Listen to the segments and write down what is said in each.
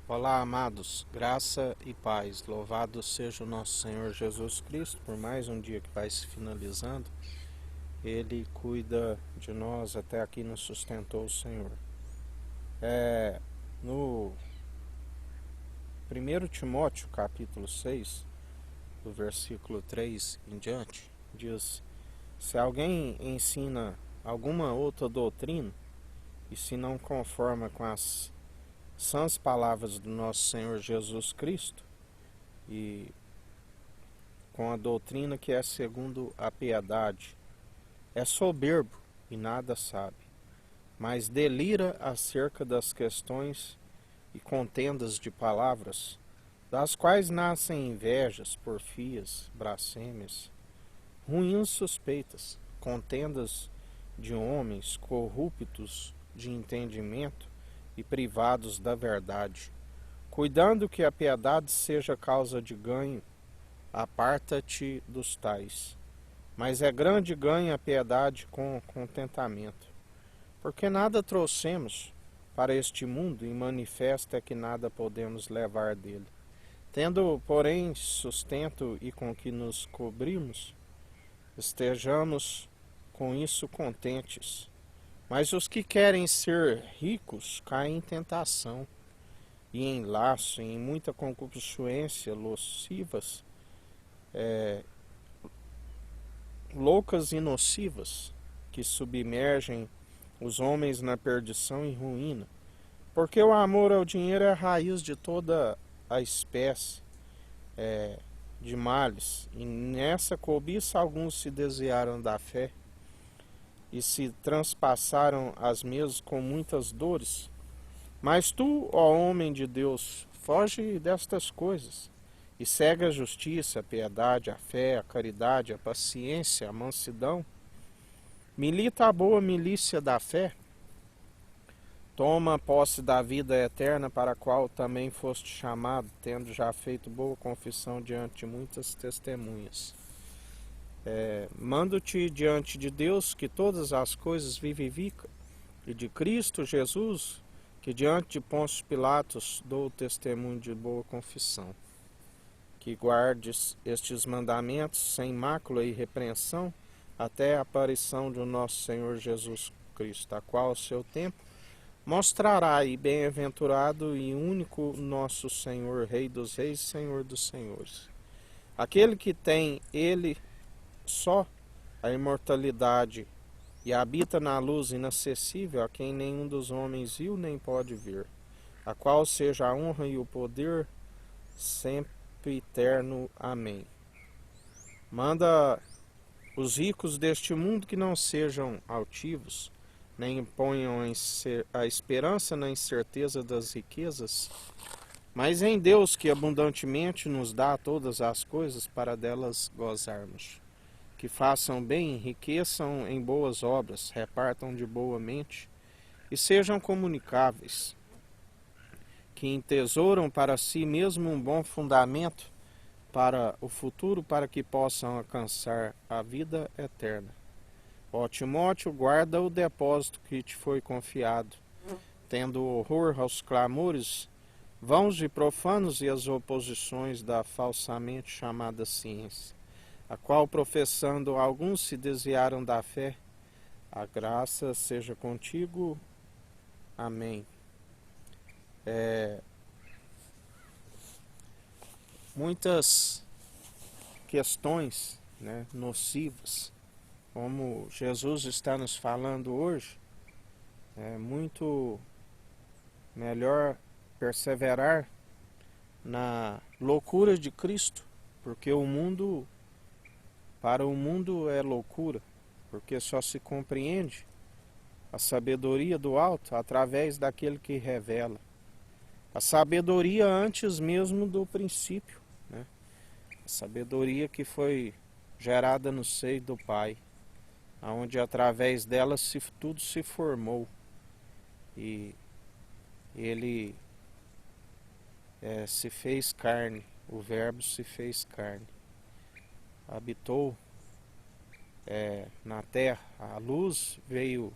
Olá, amados, graça e paz. Louvado seja o nosso Senhor Jesus Cristo por mais um dia que vai se finalizando. Ele cuida de nós, até aqui nos sustentou o Senhor. No 1 Timóteo, capítulo 6, do versículo 3 em diante, diz: se alguém ensina alguma outra doutrina e se não conforma com as sãs palavras do nosso Senhor Jesus Cristo e com a doutrina que é segundo a piedade, é soberbo e nada sabe, mas delira acerca das questões e contendas de palavras, das quais nascem invejas, porfias, blasfêmias, ruins suspeitas, contendas de homens corruptos de entendimento e privados da verdade. Cuidando que a piedade seja causa de ganho, aparta-te dos tais. Mas é grande ganho a piedade com contentamento. Porque nada trouxemos para este mundo, e manifesta é que nada podemos levar dele. Tendo, porém, sustento e com que nos cobrimos, estejamos com isso contentes. Mas os que querem ser ricos caem em tentação, e em laço, e em muita concupiscência, lascivas, loucas e nocivas, que submergem os homens na perdição e ruína. Porque o amor ao dinheiro é a raiz de toda a espécie de males, e nessa cobiça alguns se desviaram da fé e se transpassaram as mesmas com muitas dores. Mas tu, ó homem de Deus, foge destas coisas, e segue a justiça, a piedade, a fé, a caridade, a paciência, a mansidão. Milita a boa milícia da fé. Toma posse da vida eterna, para a qual também foste chamado, tendo já feito boa confissão diante de muitas testemunhas. Mando-te diante de Deus que todas as coisas vivifica, e de Cristo Jesus, que diante de Pôncio Pilatos dou testemunho de boa confissão, que guardes estes mandamentos sem mácula e repreensão, até a aparição do nosso Senhor Jesus Cristo, a qual, ao seu tempo, mostrará, e bem-aventurado e único nosso Senhor, Rei dos Reis e Senhor dos Senhores. Aquele que tem ele só a imortalidade e habita na luz inacessível, a quem nenhum dos homens viu nem pode ver, a qual seja a honra e o poder sempre eterno. Amém. Manda os ricos deste mundo que não sejam altivos, nem ponham a esperança na incerteza das riquezas, mas em Deus, que abundantemente nos dá todas as coisas para delas gozarmos. Que façam bem, enriqueçam em boas obras, repartam de boa mente e sejam comunicáveis, que entesouram para si mesmo um bom fundamento para o futuro, para que possam alcançar a vida eterna. Ó Timóteo, guarda o depósito que te foi confiado, tendo horror aos clamores vãos e profanos e às oposições da falsamente chamada ciência, a qual, professando, alguns se desviaram da fé. A graça seja contigo. Amém. Muitas questões, nocivas, como Jesus está nos falando hoje, é muito melhor perseverar na loucura de Cristo, porque para o mundo é loucura, porque só se compreende a sabedoria do alto através daquele que revela. A sabedoria antes mesmo do princípio, a sabedoria que foi gerada no seio do Pai, onde através dela tudo se formou. E ele se fez carne, o Verbo se fez carne, habitou na terra, a luz veio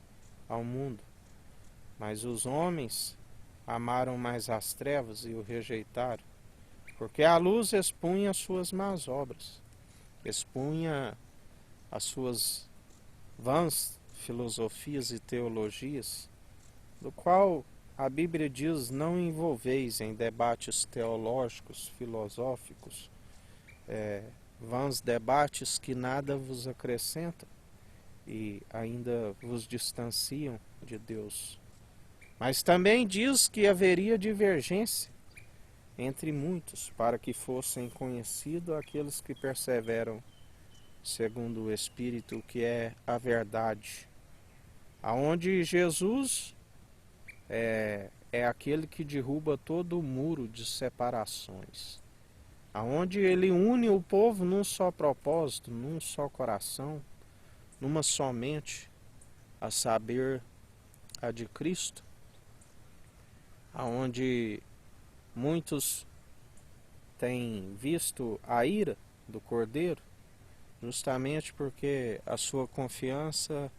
ao mundo, mas os homens amaram mais as trevas e o rejeitaram, porque a luz expunha as suas más obras, expunha as suas vãs filosofias e teologias, do qual a Bíblia diz: não envolveis em debates teológicos, filosóficos, vãs debates que nada vos acrescentam e ainda vos distanciam de Deus. Mas também diz que haveria divergência entre muitos, para que fossem conhecidos aqueles que perseveram segundo o Espírito, que é a verdade. Aonde Jesus é aquele que derruba todo o muro de separações. Aonde ele une o povo num só propósito, num só coração, numa só mente, a saber, a de Cristo. Aonde muitos têm visto a ira do Cordeiro, justamente porque a sua confiança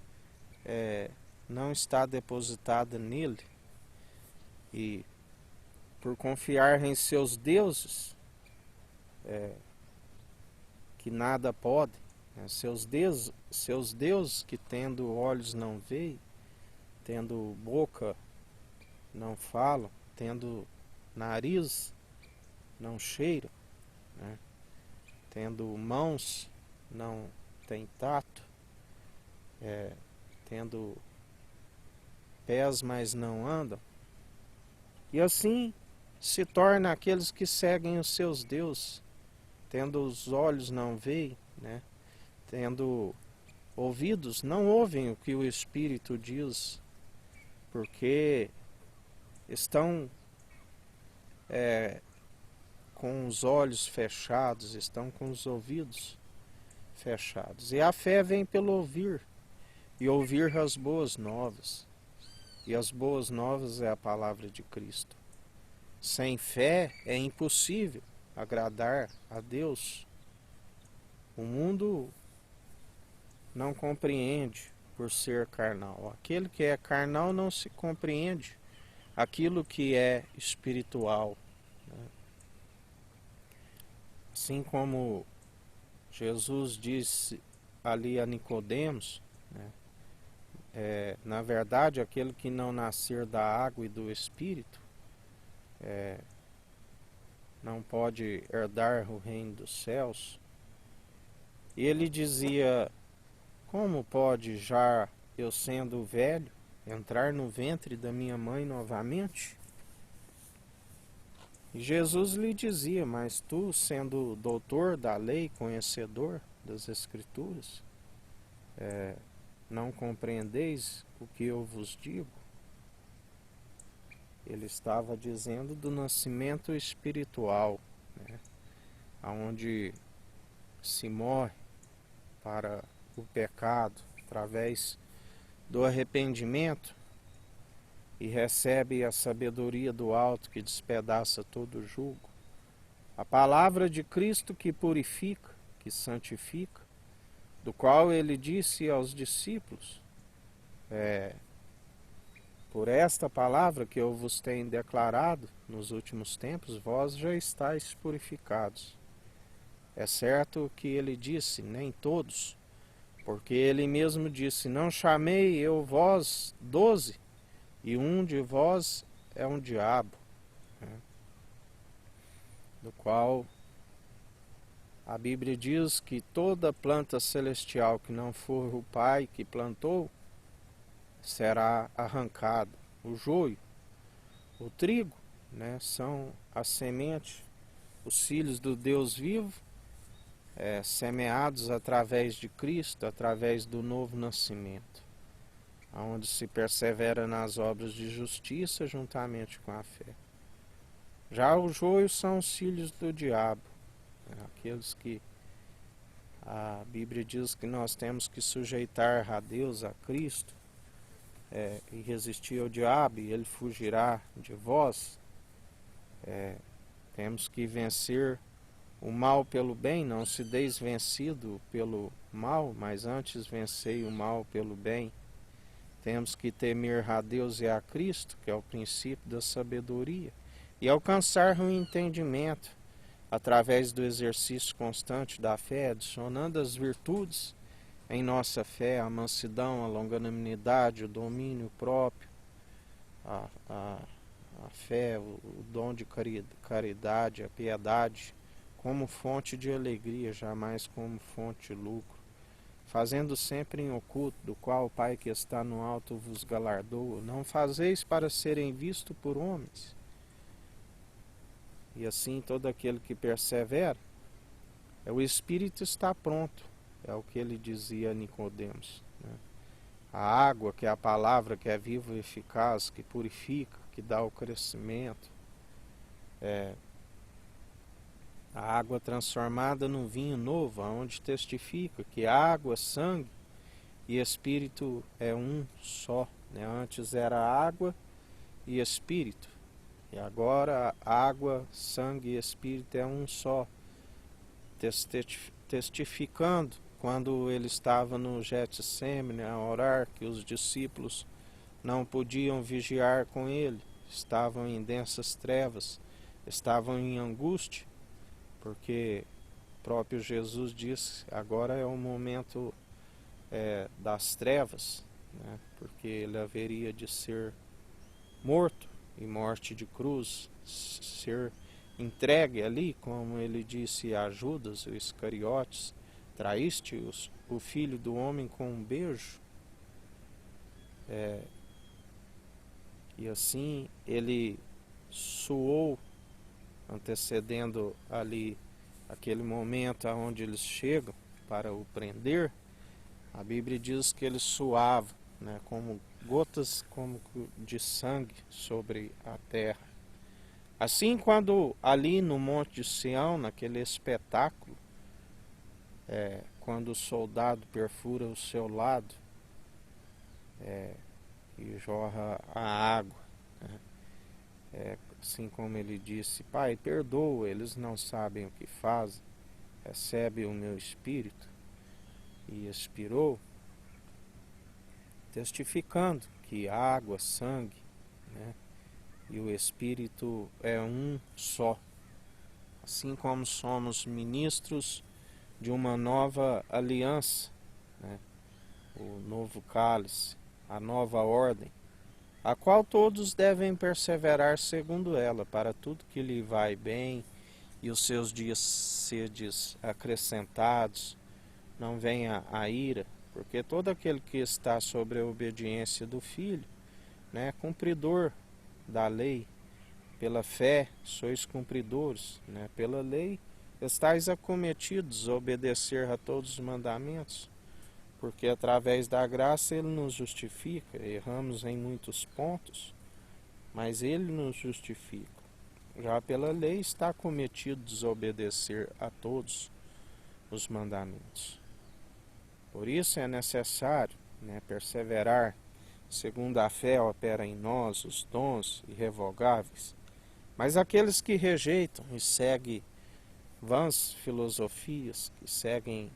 não está depositada nele, e por confiar em seus deuses, que nada podem, seus deuses que tendo olhos não veem, tendo boca não falam, tendo nariz não cheiram, né? Tendo mãos não têm tato, tendo pés mas não andam, e assim se torna aqueles que seguem os seus deuses, tendo os olhos não veem, né? Tendo ouvidos não ouvem o que o Espírito diz, porque estão com os olhos fechados, estão com os ouvidos fechados. E a fé vem pelo ouvir, e ouvir as boas novas. E as boas novas é a palavra de Cristo. Sem fé é impossível agradar a Deus. O mundo não compreende por ser carnal. Aquele que é carnal não se compreende aquilo que é espiritual, né? Assim como Jesus disse ali a Nicodemos, né? Na verdade, aquele que não nascer da água e do Espírito não pode herdar o reino dos céus. E ele dizia: como pode já eu, sendo velho, entrar no ventre da minha mãe novamente? E Jesus lhe dizia: mas tu, sendo doutor da lei, conhecedor das Escrituras, não compreendeis o que eu vos digo? Ele estava dizendo do nascimento espiritual, né? Onde se morre para o pecado através do arrependimento e recebe a sabedoria do alto que despedaça todo o jugo. A palavra de Cristo que purifica, que santifica, do qual ele disse aos discípulos: por esta palavra que eu vos tenho declarado nos últimos tempos, vós já estáis purificados. É certo que ele disse: nem todos, porque ele mesmo disse: não chamei eu vós 12, e um de vós é um diabo, né? Do qual a Bíblia diz que toda planta celestial que não for o Pai que plantou, será arrancada. O joio, o trigo, né, são a semente, os filhos do Deus vivo, semeados através de Cristo, através do novo nascimento, onde se persevera nas obras de justiça juntamente com a fé. Já o joio são os filhos do diabo, né, aqueles que a Bíblia diz que nós temos que sujeitar a Deus, a Cristo, e resistir ao diabo, e ele fugirá de vós. Temos que vencer o mal pelo bem, não se deis vencido pelo mal, mas antes vencei o mal pelo bem. Temos que temer a Deus e a Cristo, que é o princípio da sabedoria, e alcançar o entendimento através do exercício constante da fé, adicionando as virtudes em nossa fé, a mansidão, a longanimidade, o domínio próprio, a fé, o dom de caridade, a piedade, como fonte de alegria, jamais como fonte de lucro, fazendo sempre em oculto, do qual o Pai que está no alto vos galardoa. Não fazeis para serem vistos por homens. E assim todo aquele que persevera, o Espírito está pronto, é o que ele dizia a Nicodemos, né? A água, que é a palavra, que é viva e eficaz, que purifica, que dá o crescimento, a água transformada no vinho novo, onde testifica que água, sangue e Espírito é um só, né? Antes era água e Espírito, e agora água, sangue e Espírito é um só, testificando quando ele estava no Getsemane a orar, que os discípulos não podiam vigiar com ele, estavam em densas trevas, estavam em angústia, porque o próprio Jesus disse, agora é o momento das trevas, né? Porque ele haveria de ser morto, e morte de cruz, ser entregue ali, como ele disse a Judas, o Iscariotes, traíste o filho do homem com um beijo. E assim ele suou, antecedendo ali aquele momento onde eles chegam para o prender. A Bíblia diz que ele suava, né, como gotas como de sangue sobre a terra. Assim, quando ali no Monte de Sião, naquele espetáculo, quando o soldado perfura o seu lado e jorra a água, né? Assim como ele disse, Pai, perdoa, eles não sabem o que fazem, recebe o meu espírito, e expirou, testificando que água, sangue, né, e o Espírito é um só. Assim como somos ministros de uma nova aliança, né, o novo cálice, a nova ordem, a qual todos devem perseverar segundo ela, para tudo que lhe vai bem e os seus dias sedes acrescentados, não venha a ira, porque todo aquele que está sobre a obediência do Filho, né, cumpridor da lei, pela fé sois cumpridores, né, pela lei estáis acometidos a obedecer a todos os mandamentos, porque através da graça ele nos justifica. Erramos em muitos pontos, mas ele nos justifica. Já pela lei está cometido desobedecer a todos os mandamentos. Por isso é necessário, né, perseverar, segundo a fé opera em nós os dons irrevogáveis. Mas aqueles que rejeitam e seguem vãs filosofias, que seguem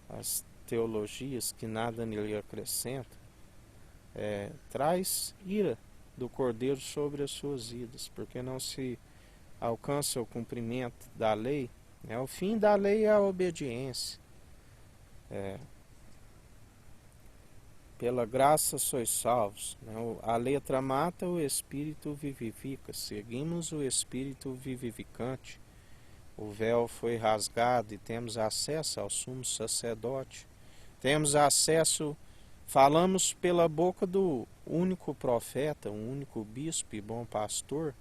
as teologias que nada nele acrescentam, traz ira do Cordeiro sobre as suas vidas, porque não se alcança o cumprimento da lei, né? O fim da lei é a obediência. Pela graça sois salvos, né? A letra mata, o Espírito vivifica. Seguimos o Espírito vivificante. O véu foi rasgado e temos acesso ao sumo sacerdote. Temos acesso, falamos pela boca do único profeta, o único bispo e bom pastor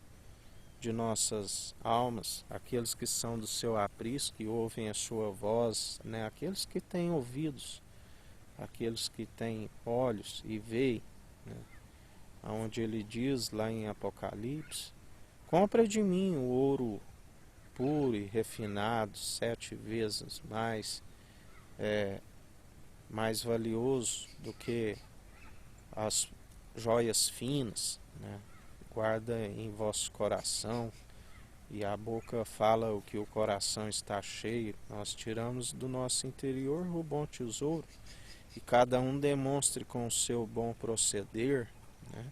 de nossas almas, aqueles que são do seu aprisco, que ouvem a sua voz, né? Aqueles que têm ouvidos, aqueles que têm olhos e veem, né? Onde ele diz lá em Apocalipse, compra de mim o ouro puro e refinado, 7 vezes mais valioso do que as joias finas, né? Guarda em vosso coração, e a boca fala o que o coração está cheio. Nós tiramos do nosso interior o bom tesouro, e cada um demonstre com o seu bom proceder, né,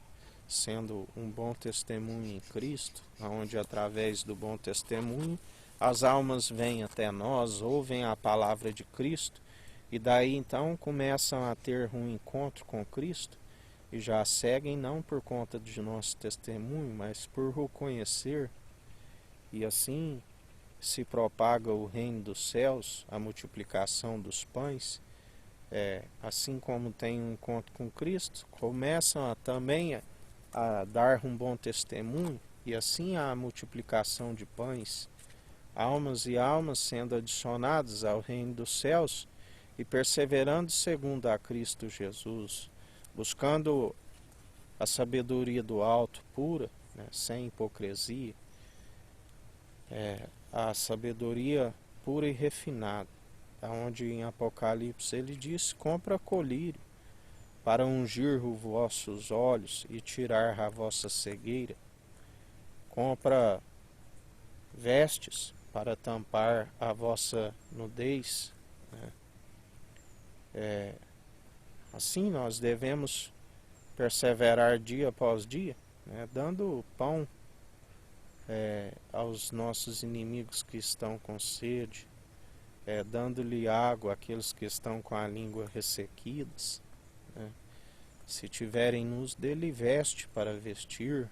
sendo um bom testemunho em Cristo, onde através do bom testemunho as almas vêm até nós, ouvem a palavra de Cristo, e daí então começam a ter um encontro com Cristo, e já seguem não por conta de nosso testemunho, mas por o conhecer, e assim se propaga o reino dos céus, a multiplicação dos pães. Assim como tem um encontro com Cristo, começam também a dar um bom testemunho, e assim a multiplicação de pães, almas e almas sendo adicionadas ao reino dos céus, e perseverando segundo a Cristo Jesus, buscando a sabedoria do alto pura, né, sem hipocrisia, a sabedoria pura e refinada, onde em Apocalipse ele diz: compra colírio para ungir os vossos olhos e tirar a vossa cegueira, compra vestes para tampar a vossa nudez, né? Assim nós devemos perseverar dia após dia, né, dando pão aos nossos inimigos que estão com sede, dando-lhe água àqueles que estão com a língua ressequidas, né? Se tiverem nus, dê-lhe veste para vestir.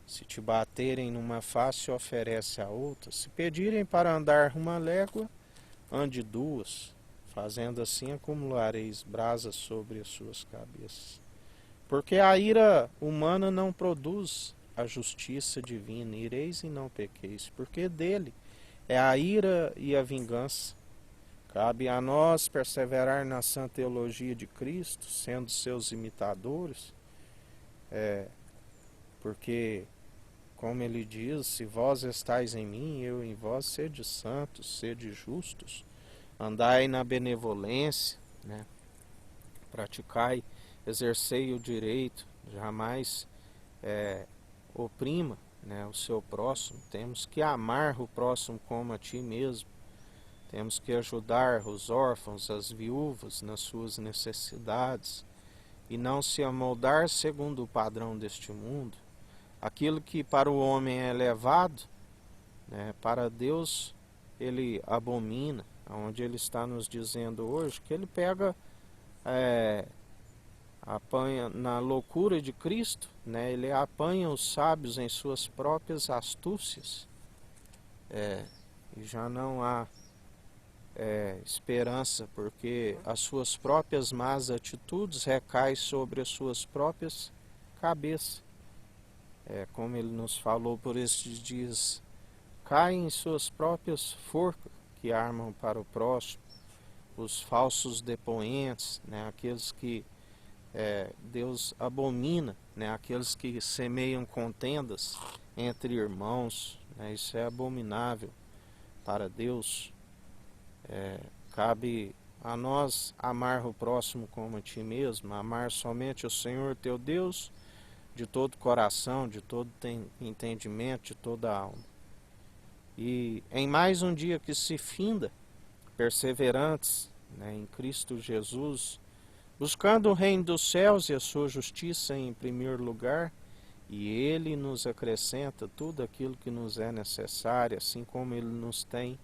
Se te baterem numa face, oferece a outra. Se pedirem para andar uma légua, ande duas. Fazendo assim, acumulareis brasas sobre as suas cabeças. Porque a ira humana não produz a justiça divina. Ireis e não pequeis, porque dele é a ira e a vingança. Cabe a nós perseverar na santa teologia de Cristo, sendo seus imitadores, porque, como ele diz, se vós estáis em mim, eu em vós, sede santos, sede justos, andai na benevolência, né? Praticai, exercei o direito, jamais oprima, né, o seu próximo. Temos que amar o próximo como a ti mesmo. Temos que ajudar os órfãos, as viúvas nas suas necessidades e não se amoldar segundo o padrão deste mundo. Aquilo que para o homem é elevado, né, para Deus ele abomina, onde ele está nos dizendo hoje que ele pega, apanha na loucura de Cristo, né, ele apanha os sábios em suas próprias astúcias, e já não há esperança, porque as suas próprias más atitudes recaem sobre as suas próprias cabeças. Como ele nos falou por estes dias, caem em suas próprias forcas que armam para o próximo, os falsos depoentes, né, aqueles que Deus abomina, né, aqueles que semeiam contendas entre irmãos, né, isso é abominável para Deus. Cabe a nós amar o próximo como a ti mesmo, amar somente o Senhor teu Deus de todo coração, de todo entendimento, de toda alma. E em mais um dia que se finda, perseverantes, né, em Cristo Jesus, buscando o reino dos céus e a sua justiça em primeiro lugar, e Ele nos acrescenta tudo aquilo que nos é necessário, assim como Ele nos tem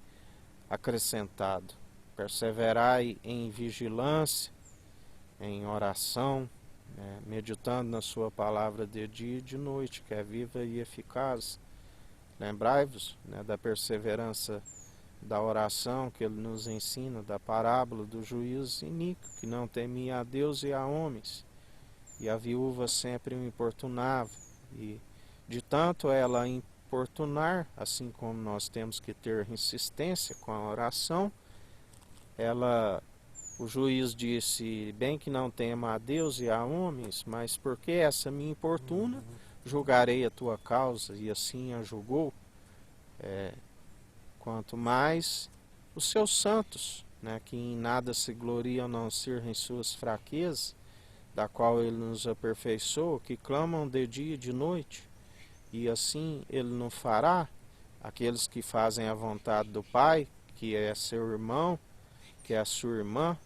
acrescentado. Perseverai em vigilância, em oração, né, meditando na sua palavra de dia e de noite, que é viva e eficaz. Lembrai-vos, né, da perseverança da oração que ele nos ensina, da parábola do juiz iníquo, que não temia a Deus e a homens, e a viúva sempre o importunava, e de tanto ela importunar, assim como nós temos que ter insistência com a oração, o juiz disse: bem que não tema a Deus e a homens, mas porque essa me importuna, julgarei a tua causa. E assim a julgou. Quanto mais os seus santos, né, que em nada se gloriam a não ser em suas fraquezas, da qual ele nos aperfeiçoou, que clamam de dia e de noite, e assim ele não fará. Aqueles que fazem a vontade do Pai, que é seu irmão, que é a sua irmã,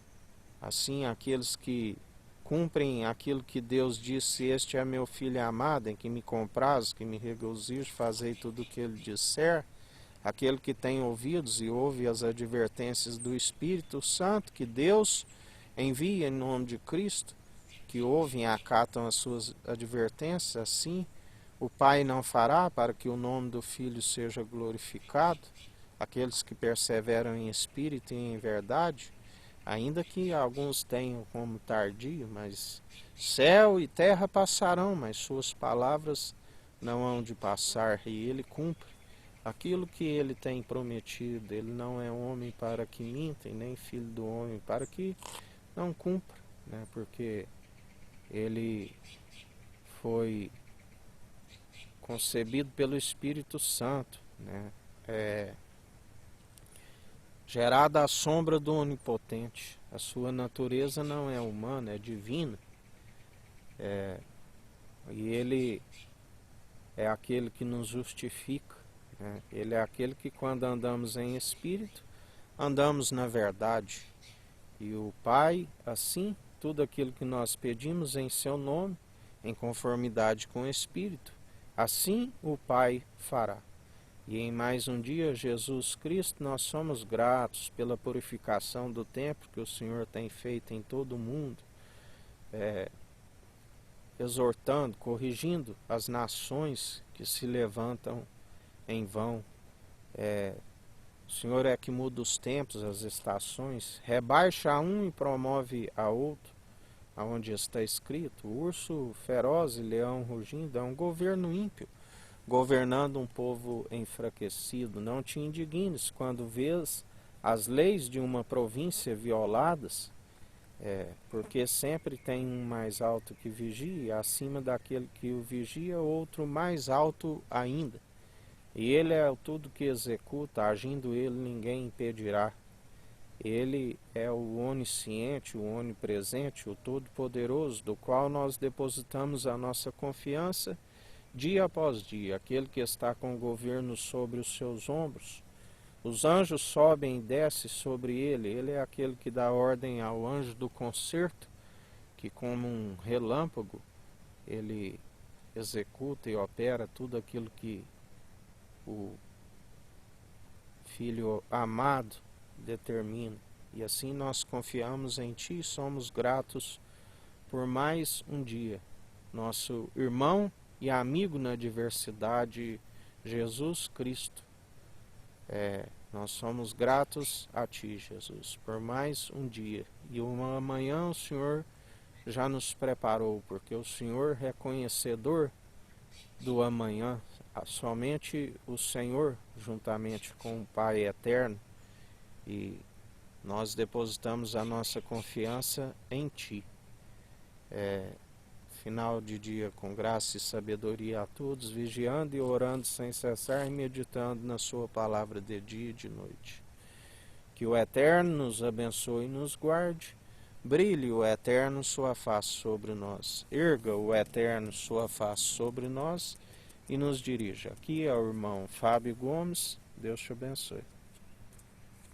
Assim, aqueles que cumprem aquilo que Deus disse: este é meu filho amado, em que me compraz, que me regozijo, fazei tudo o que ele disser. Aquele que tem ouvidos e ouve as advertências do Espírito Santo que Deus envia em nome de Cristo, que ouvem e acatam as suas advertências, assim o Pai não fará, para que o nome do Filho seja glorificado. Aqueles que perseveram em espírito e em verdade, ainda que alguns tenham como tardio, mas céu e terra passarão, mas suas palavras não hão de passar, e ele cumpre aquilo que ele tem prometido. Ele não é homem para que minta, e nem filho do homem para que não cumpra, né? Porque ele foi concebido pelo Espírito Santo, né? Gerado à sombra do Onipotente. A sua natureza não é humana, é divina. E ele é aquele que nos justifica, né? Ele é aquele que, quando andamos em espírito, andamos na verdade. E o Pai, assim, tudo aquilo que nós pedimos em seu nome, em conformidade com o Espírito, assim o Pai fará. E em mais um dia, Jesus Cristo, nós somos gratos pela purificação do templo que o Senhor tem feito em todo o mundo, exortando, corrigindo as nações que se levantam em vão. O Senhor é que muda os tempos, as estações, rebaixa a um e promove a outro, aonde está escrito: o urso feroz e leão rugindo. É um governo ímpio, governando um povo enfraquecido. Não te indignes quando vês as leis de uma província violadas, porque sempre tem um mais alto que vigia, e acima daquele que o vigia, outro mais alto ainda. E ele é tudo que executa, agindo ele ninguém impedirá. Ele é o onisciente, o onipresente, o todo-poderoso, do qual nós depositamos a nossa confiança dia após dia, aquele que está com o governo sobre os seus ombros. Os anjos sobem e descem sobre ele. Ele é aquele que dá ordem ao anjo do concerto, que como um relâmpago ele executa e opera tudo aquilo que o Filho amado determina. E assim nós confiamos em Ti e somos gratos por mais um dia. Nosso irmão e amigo na diversidade, Jesus Cristo. Nós somos gratos a Ti, Jesus, por mais um dia. E uma manhã o Senhor já nos preparou, porque o Senhor é conhecedor do amanhã. Somente o Senhor, juntamente com o Pai eterno, e nós depositamos a nossa confiança em Ti. Final de dia com graça e sabedoria a todos, vigiando e orando sem cessar e meditando na Sua palavra de dia e de noite. Que o Eterno nos abençoe e nos guarde. Brilhe o Eterno sua face sobre nós. Erga o Eterno sua face sobre nós e nos dirija. Aqui é o irmão Fábio Gomes. Deus te abençoe.